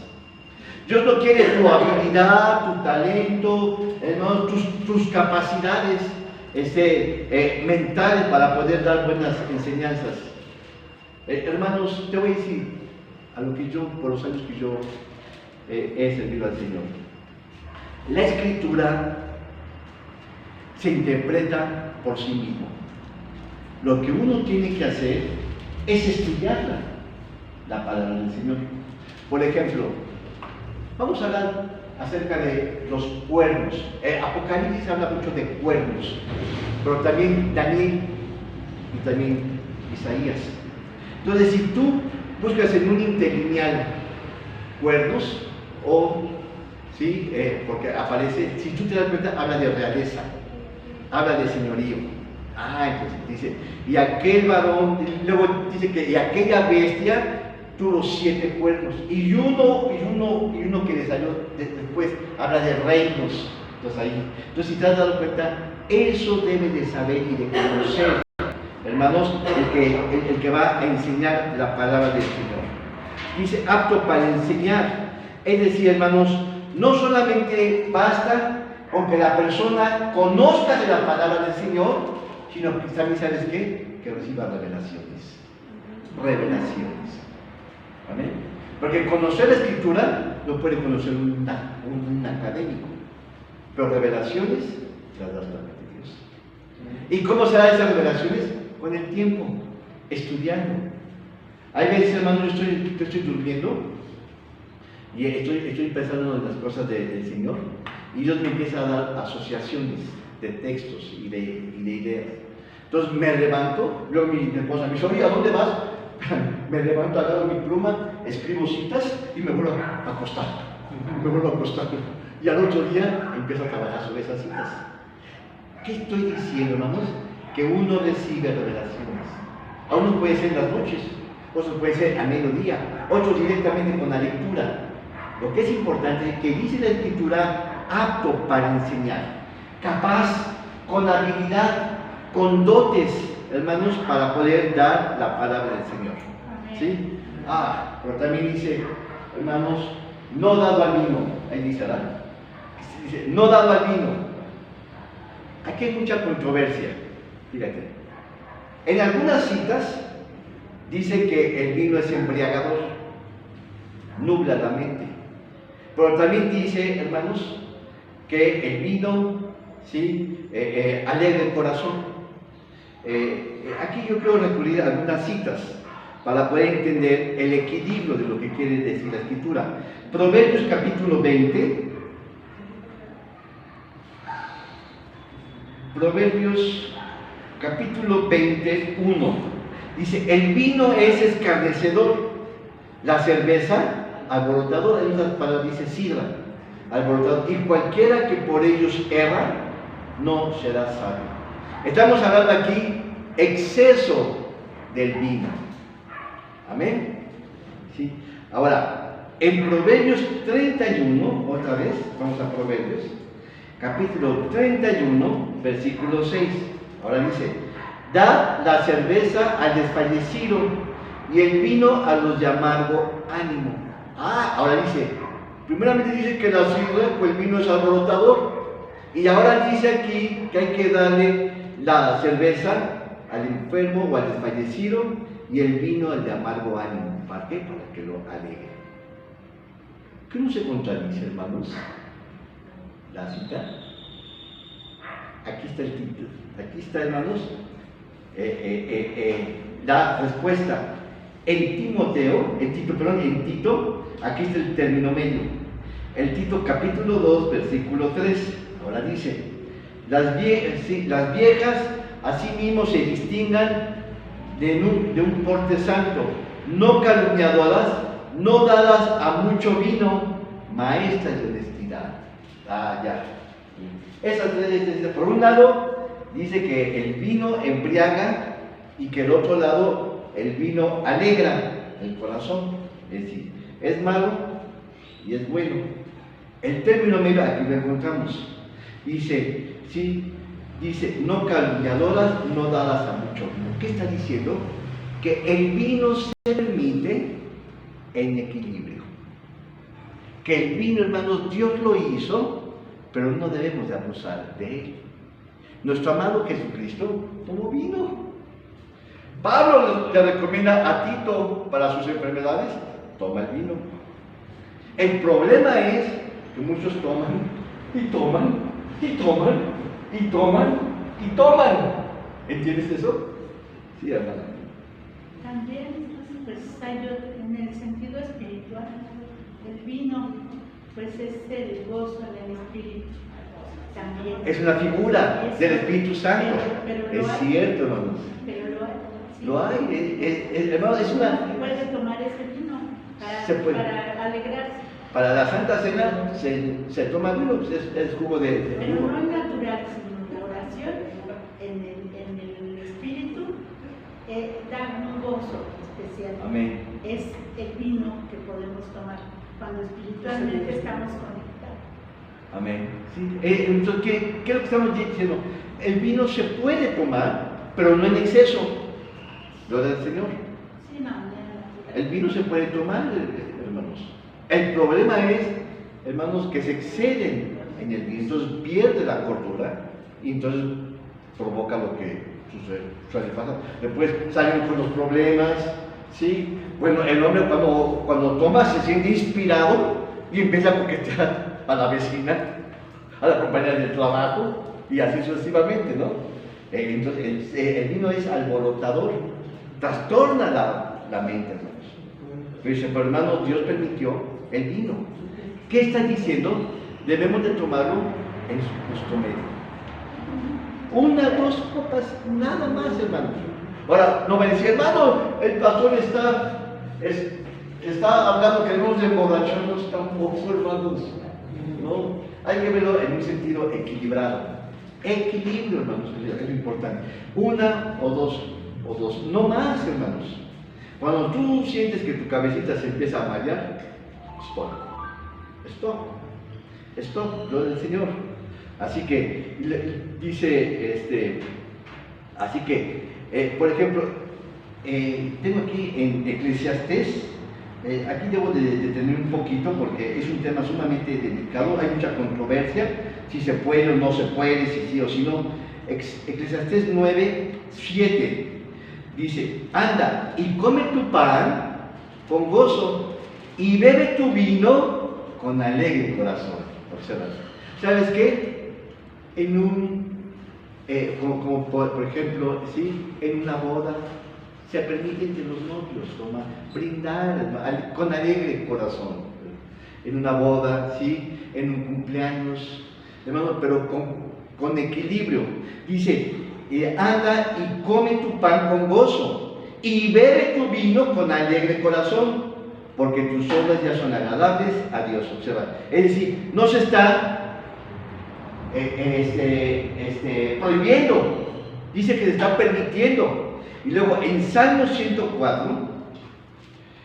Speaker 1: Dios no quiere tu habilidad, tu talento, hermanos, tus capacidades mentales para poder dar buenas enseñanzas. Hermanos, te voy a decir a lo que yo, por los años que yo he servido al Señor. La Escritura se interpreta por sí mismo. Lo que uno tiene que hacer es estudiarla, la palabra del Señor. Por ejemplo, vamos a hablar acerca de los cuernos. Apocalipsis habla mucho de cuernos, pero también Daniel y también Isaías. Entonces, si tú buscas en un interlineal cuernos, o ¿sí? Porque aparece, si tú te das cuenta, habla de realeza, habla de señorío. Entonces dice, y aquel varón, luego dice que y aquella bestia tuvo 7 cuernos, y uno que le salió después, habla de reinos. Entonces si te has dado cuenta, eso debe de saber y de conocer, hermanos, el que va a enseñar la palabra del Señor. Dice, apto para enseñar. Es decir, hermanos, no solamente basta con que la persona conozca de la palabra del Señor, sino que también, ¿sabes qué? Que reciba revelaciones. Revelaciones. ¿Amén? Porque conocer la Escritura no puede conocer un académico, pero revelaciones las da solamente Dios. ¿Y cómo se dan esas revelaciones? Con el tiempo, estudiando. Hay veces, hermano, yo estoy durmiendo y estoy pensando en las cosas del Señor, y Dios me empieza a dar asociaciones de textos y de ideas. Entonces me levanto, luego mi esposa me dice, oye, ¿a dónde vas? Me levanto, agarro mi pluma, escribo citas y me vuelvo a acostar. Y al otro día empiezo a trabajar sobre esas citas. ¿Qué estoy diciendo, hermanos? Que uno recibe revelaciones. A uno puede ser en las noches, otros puede ser a mediodía, otros directamente con la lectura. Lo que es importante es que dice la Escritura, apto para enseñar, capaz, con habilidad, con dotes, hermanos, para poder dar la palabra del Señor. ¿Sí? Pero también dice, hermanos, no dado al vino. Ahí dice, ¿verdad? Dice, no dado al vino. Aquí hay mucha controversia. Fíjate. En algunas citas dice que el vino es embriagador, nubla la mente. Pero también dice, hermanos, que el vino, ¿sí? Alegra el corazón. Aquí yo quiero recurrir a algunas citas para poder entender el equilibrio de lo que quiere decir la Escritura. Proverbios capítulo 20. Proverbios capítulo 21. Dice, el vino es escarnecedor, la cerveza alborotador. En otras palabras dice sidra, alborotador, y cualquiera que por ellos erra no será sabio. Estamos hablando aquí exceso del vino. Amén. ¿Sí? Ahora, en Proverbios 31, otra vez, vamos a Proverbios, capítulo 31, versículo 6. Ahora dice, dad la cerveza al desfallecido y el vino a los de amargo ánimo. Ahora dice, primeramente dice que la sidra, pues el vino es alborotador, y ahora dice aquí que hay que darle la cerveza al enfermo o al desfallecido y el vino al de amargo ánimo. ¿Para qué? Para que lo alegre. ¿Qué no se contradice, hermanos? La cita. Aquí está el título. Aquí está, hermanos, la respuesta. En Tito, aquí está el término medio. El Tito capítulo 2, versículo 3. Ahora dice, las viejas asimismo se distingan de un porte santo, no calumniadoras, no dadas a mucho vino, maestras de honestidad. Ya. Esas tres, por un lado, dice que el vino embriaga y que el otro lado, el vino alegra el corazón. Es decir, es malo y es bueno. El término medio aquí lo encontramos. Dice, sí, dice, no calumniadoras, no dadas a mucho vino. ¿Qué está diciendo? Que el vino se permite en equilibrio. Que el vino, hermanos, Dios lo hizo, pero no debemos de abusar de él. Nuestro amado Jesucristo tomó vino. Pablo le recomienda a Tito para sus enfermedades, toma el vino. El problema es que muchos toman y toman y toman y toman y toman. ¿Entiendes eso? Sí, hermana.
Speaker 2: También, pues, en el sentido espiritual, el vino, pues, es el gozo del Espíritu. También.
Speaker 1: Es una figura del Espíritu Santo.
Speaker 2: Pero
Speaker 1: es cierto, hermanos.
Speaker 2: Pero lo hay. Sí.
Speaker 1: Lo hay, hermano, es una...
Speaker 2: Se puede tomar ese vino para alegrarse.
Speaker 1: Para la Santa Cena se toma vino, pues es jugo de
Speaker 2: Pero
Speaker 1: uva.
Speaker 2: no es natural, sino la oración en el Espíritu da un gozo especial.
Speaker 1: Amén.
Speaker 2: Es el vino que podemos tomar cuando espiritualmente estamos conectados.
Speaker 1: Amén. Sí. Entonces, ¿qué es lo que estamos diciendo? El vino se puede tomar, pero no en exceso. Lo del Señor.
Speaker 2: Sí, no,
Speaker 1: El vino se puede tomar, hermanos. El problema es, hermanos, que se exceden en el vino, entonces pierde la cordura y entonces provoca lo que suele pasar. Después salen con los problemas, ¿sí? Bueno, el hombre cuando toma se siente inspirado y empieza a coquetear a la vecina, a la compañera del trabajo y así sucesivamente, ¿no? Entonces el vino es alborotador, trastorna la mente, hermanos. Pero hermanos, Dios permitió el vino. ¿Qué está diciendo? Debemos de tomarlo en su justo medio. Una, dos copas, nada más, hermanos. Ahora, no me decía, hermano, el pastor está hablando que debemos de emborracharnos tampoco, hermanos. No, hay que verlo en un sentido equilibrado. Equilibrio, hermanos, es lo importante. Una o dos, no más, hermanos. Cuando tú sientes que tu cabecita se empieza a marear, stop, lo del Señor. Así que dice, así que, por ejemplo, tengo aquí en Eclesiastés, aquí debo de detener un poquito porque es un tema sumamente delicado, hay mucha controversia, si se puede o no se puede, si sí o si no. Eclesiastés 9:7 dice, anda y come tu pan con gozo y bebe tu vino con alegre corazón. Observa. ¿Sabes qué? Como por ejemplo, ¿sí? En una boda se permite entre los novios brindar con alegre corazón. En una boda, ¿sí? En un cumpleaños, hermano, pero con equilibrio. Dice, anda y come tu pan con gozo y bebe tu vino con alegre corazón, porque tus obras ya son agradables a Dios. Observa. Es decir, no se está prohibiendo, dice que se está permitiendo. Y luego en Salmo 104,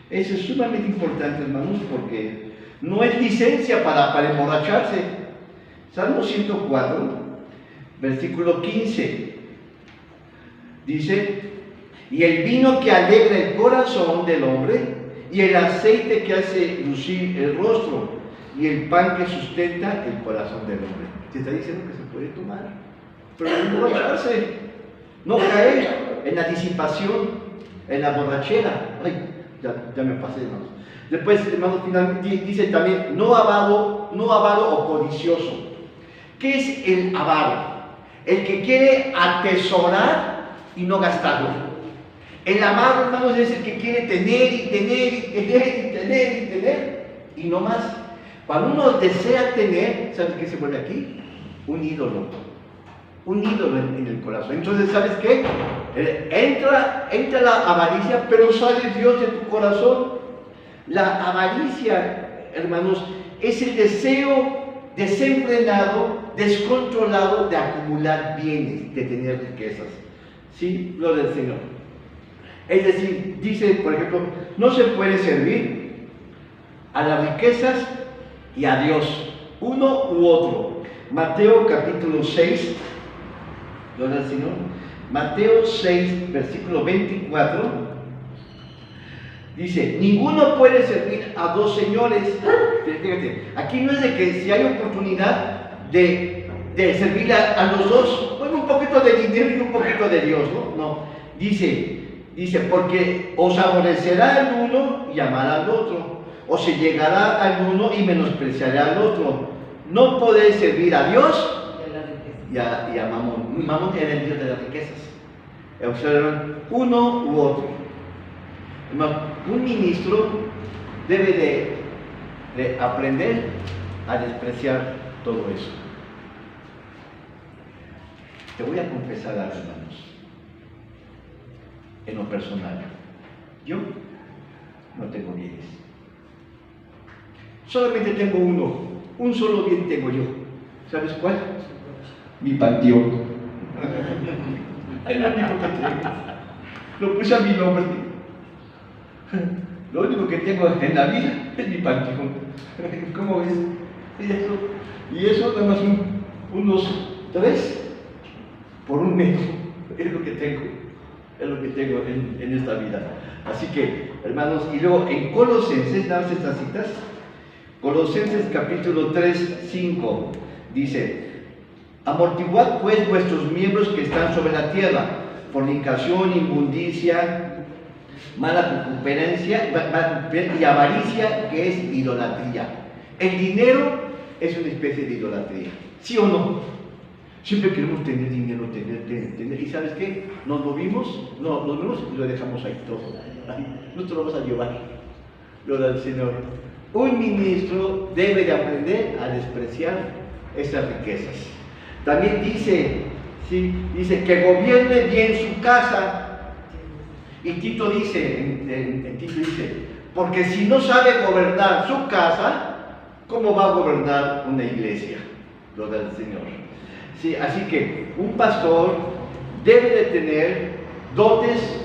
Speaker 1: eso es sumamente importante, hermanos, porque no es licencia para emborracharse. Salmo 104, versículo 15, dice, y el vino que alegra el corazón del hombre, y el aceite que hace lucir el rostro, y el pan que sustenta el corazón del hombre. Te está diciendo que se puede tomar, pero no emborracharse, no caer en la disipación, en la borrachera. Ay, ya me pasé, hermanos. Después, hermanos, finalmente dice también, no avaro o codicioso. ¿Qué es el avaro? El que quiere atesorar y no gastarlo. El avaro, hermanos, es el que quiere tener y tener y tener y tener y tener y no más. Cuando uno desea tener, ¿sabes qué se vuelve aquí? Un ídolo en el corazón. Entonces, ¿sabes qué? Entra la avaricia, pero sale Dios de tu corazón. La avaricia, hermanos, es el deseo desenfrenado, descontrolado de acumular bienes, de tener riquezas. ¿Sí? Lo del Señor. Es decir, dice, por ejemplo, no se puede servir a las riquezas y a Dios. uno u otro. Mateo capítulo 6, gloria al Señor. Mateo 6, versículo 24, dice, ninguno puede servir a dos señores. Fíjate, aquí no es de que si hay oportunidad de servir a los dos, bueno, un poquito de dinero y un poquito de Dios, ¿no? No, dice, porque os aborrecerá el uno y amará al otro, o se llegará al uno y menospreciará al otro. No podéis servir a Dios y a Mamón. Mamón era el Dios de las riquezas. Observan, uno u otro. Un ministro debe de aprender a despreciar todo eso. Te voy a confesar algo, hermanos. En lo personal, yo no tengo bienes. Solamente tengo uno. Un solo bien tengo yo. ¿Sabes cuál? Mi panteón. Es lo único que tengo. Lo puse a mi nombre. Lo único que tengo en la vida es mi panteón. ¿Cómo ves? Y eso nada más unos 3 por 1 metro. Es lo que tengo. Es lo que tengo en esta vida. Así que, hermanos, y luego en Colosenses, nada más estas citas. Colosenses capítulo 3, 5 dice, amortiguad pues vuestros miembros que están sobre la tierra, fornicación, inmundicia, mala concupiscencia y avaricia, que es idolatría. El dinero es una especie de idolatría, ¿sí o no? Siempre queremos tener dinero, tener. ¿Y sabes qué? Nos movimos y lo dejamos ahí todo. No te lo vas a llevar. Gloria al Señor. Un ministro debe de aprender a despreciar esas riquezas. También dice que gobierne bien su casa. Y Tito dice, en Tito dice, porque si no sabe gobernar su casa, ¿cómo va a gobernar una iglesia? Gloria al Señor. Sí, así que un pastor debe de tener dotes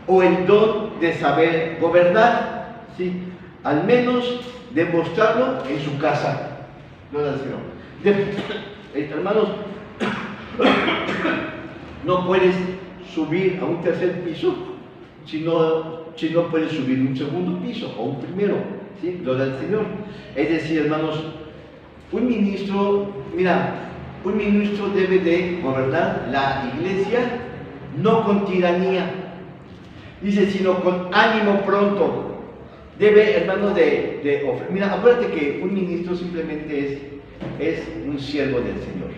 Speaker 1: o el don de saber gobernar, ¿sí? Al menos demostrarlo en su casa. Gloria al Señor. Hermanos, no puedes subir a un tercer piso si no puedes subir un segundo piso o un primero, ¿sí? Gloria al Señor. Es decir, hermanos, un ministro debe de gobernar la iglesia no con tiranía, dice, sino con ánimo pronto. Debe, hermano, mira, acuérdate que un ministro simplemente es un siervo del Señor.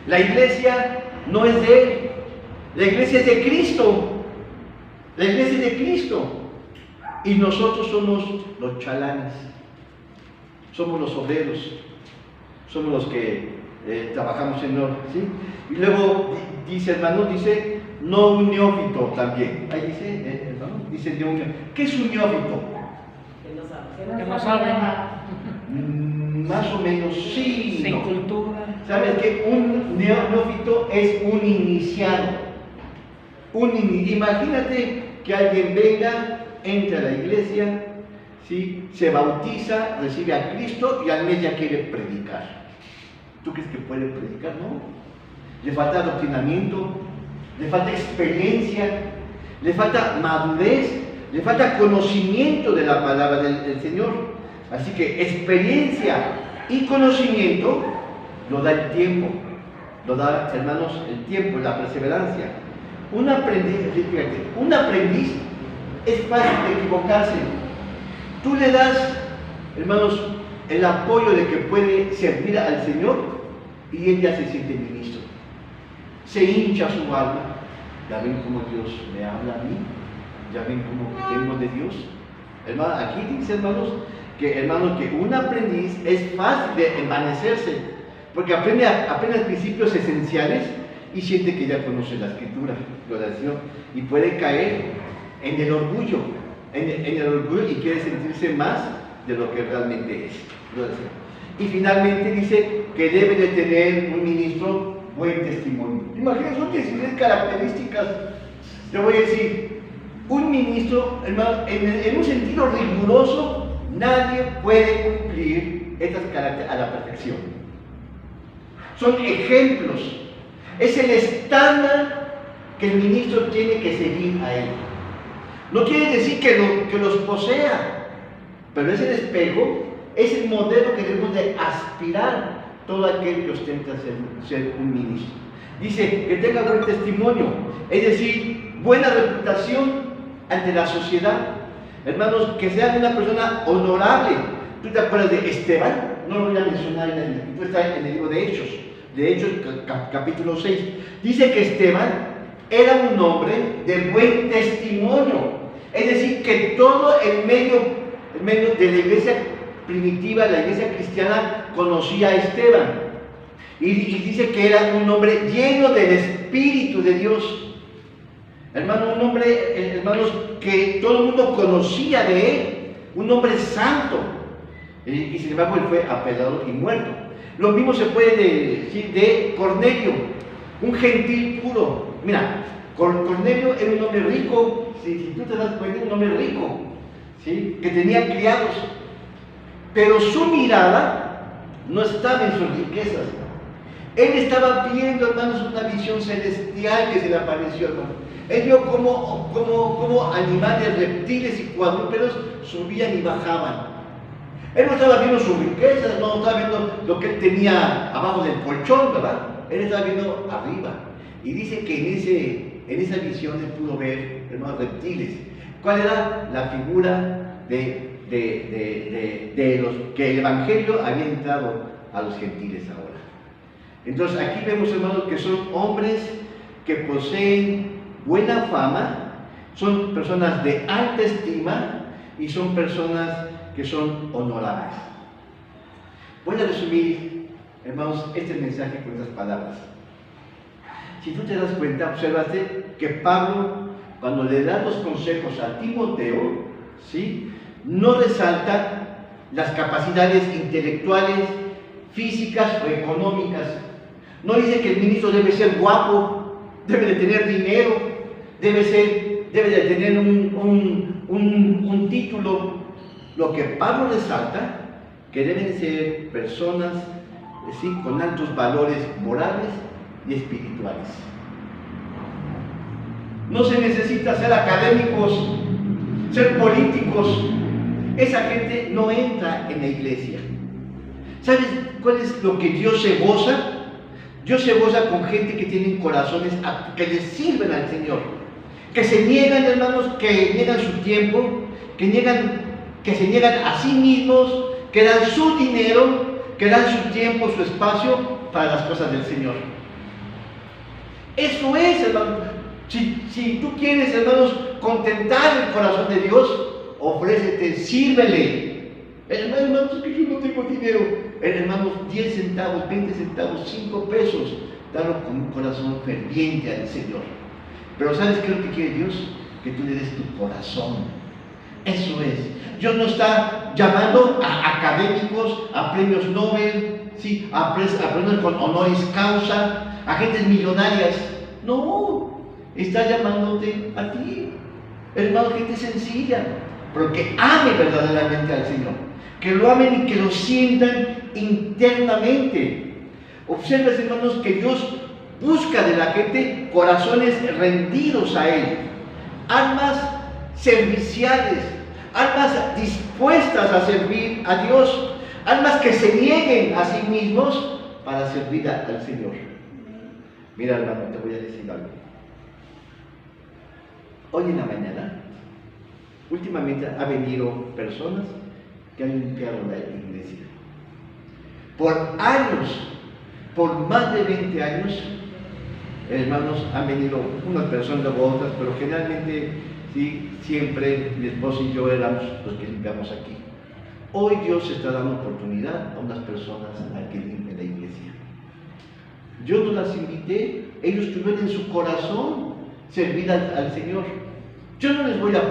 Speaker 1: La iglesia no es de él, la iglesia es de Cristo. La iglesia es de Cristo. Y nosotros somos los chalanes, somos los obreros, somos los que trabajamos en oro, ¿sí? Y luego dice, hermano, no un neófito también. Ahí dice, hermano, dice neófito. ¿Qué es un neófito?
Speaker 3: Que no sabe.
Speaker 1: Más o menos, sí.
Speaker 3: Sin
Speaker 1: no.
Speaker 3: cultura.
Speaker 1: ¿Sabes qué? Un neófito es un iniciado. Imagínate que alguien venga, entra a la iglesia, ¿sí? Se bautiza, recibe a Cristo y al mes ya quiere predicar. ¿Tú crees que puede predicar? No. Le falta adoctrinamiento, le falta experiencia, le falta madurez, le falta conocimiento de la palabra del Señor. Así que experiencia y conocimiento lo da el tiempo, lo da, hermanos, el tiempo, la perseverancia. Un aprendiz es fácil de equivocarse. Tú le das, hermanos, el apoyo de que puede servir al Señor y él ya se siente ministro. Se hincha su alma. Ya ven cómo Dios me habla a mí. Ya ven cómo tengo de Dios. Hermano, aquí dice, hermanos, que un aprendiz es fácil de envanecerse, porque aprende apenas principios esenciales y siente que ya conoce la Escritura, la oración, y puede caer en el orgullo, y quiere sentirse más de lo que realmente es. Y finalmente dice que debe de tener un ministro buen testimonio. Imagínense, son 16 características. Te voy a decir, un ministro, hermano, en un sentido riguroso, nadie puede cumplir estas características a la perfección. Son ejemplos. Es el estándar que el ministro tiene que seguir a él. No quiere decir que los posea, pero es el espejo, es el modelo que debemos de aspirar todo aquel que ostenta ser un ministro. Dice que tenga buen testimonio, es decir, buena reputación ante la sociedad. Hermanos, que sea una persona honorable. ¿Tú te acuerdas de Esteban? No lo voy a mencionar en el libro, está en el libro de Hechos, capítulo 6. Dice que Esteban era un hombre de buen testimonio. Es decir, que todo el medio de la iglesia primitiva, la iglesia cristiana, conocía a Esteban. Y dice que era un hombre lleno del Espíritu de Dios. Hermano, un hombre, hermanos, que todo el mundo conocía de él. Un hombre santo. Y sin embargo, él fue apedreado y muerto. Lo mismo se puede decir de Cornelio, un gentil puro. Mira, Cornelio era un hombre rico, si tú te das cuenta, un hombre rico, ¿sí? Que tenía criados. Pero su mirada no estaba en sus riquezas. Él estaba viendo, hermanos, una visión celestial que se le apareció, hermano. Él vio cómo animales, reptiles y cuadrúpedos subían y bajaban. Él no estaba viendo sus riquezas, no estaba viendo lo que él tenía abajo del colchón, ¿verdad? Él estaba viendo arriba. Y dice que en esa visión él pudo ver, hermanos, reptiles. ¿Cuál era la figura de los que el Evangelio había entrado a los gentiles ahora? Entonces aquí vemos, hermanos, que son hombres que poseen buena fama, son personas de alta estima y son personas que son honorables. Voy a resumir, hermanos, este mensaje con estas palabras. Si tú te das cuenta, observaste que Pablo, cuando le da los consejos a Timoteo, ¿sí?, no resalta las capacidades intelectuales, físicas o económicas. No dice que el ministro debe ser guapo, debe de tener dinero, debe de tener un título. Lo que Pablo resalta, que deben ser personas, ¿sí?, con altos valores morales y espirituales. No se necesita ser académicos, ser políticos. Esa gente no entra en la iglesia. ¿Sabes cuál es lo que Dios se goza? Dios se goza con gente que tienen corazones que les sirven al Señor, que se niegan, hermanos, que niegan su tiempo, que se niegan a sí mismos, que dan su dinero, que dan su tiempo, su espacio para las cosas del Señor. Eso es, hermanos. Si tú quieres, hermanos, contentar el corazón de Dios, ofrécete, sírvele. Hermanos, es que yo no tengo dinero. Hermanos, 10 centavos, 20 centavos, 5 pesos, dalo con un corazón ferviente al Señor. Pero ¿sabes qué es lo que quiere Dios? Que tú le des tu corazón. Eso es. Dios no está llamando a académicos, a premios Nobel, ¿sí?, a premios con honoris causa, a gentes millonarias. No, está llamándote a ti, hermano, gente sencilla, pero que ame verdaderamente al Señor, que lo amen y que lo sientan internamente. Observa, hermanos, que Dios busca de la gente corazones rendidos a Él, almas serviciales, almas dispuestas a servir a Dios, almas que se nieguen a sí mismos para servir al Señor. Mira, hermano, te voy a decir algo. Hoy en la mañana, últimamente ha venido personas que han limpiado la iglesia. Por años, por más de 20 años, hermanos, han venido unas personas, luego otras, pero generalmente, sí, siempre mi esposo y yo éramos los que limpiamos aquí. Hoy Dios está dando oportunidad a unas personas a que limpien la iglesia. Yo no las invité, ellos tuvieron en su corazón servir al Señor. Yo no les voy a pagar.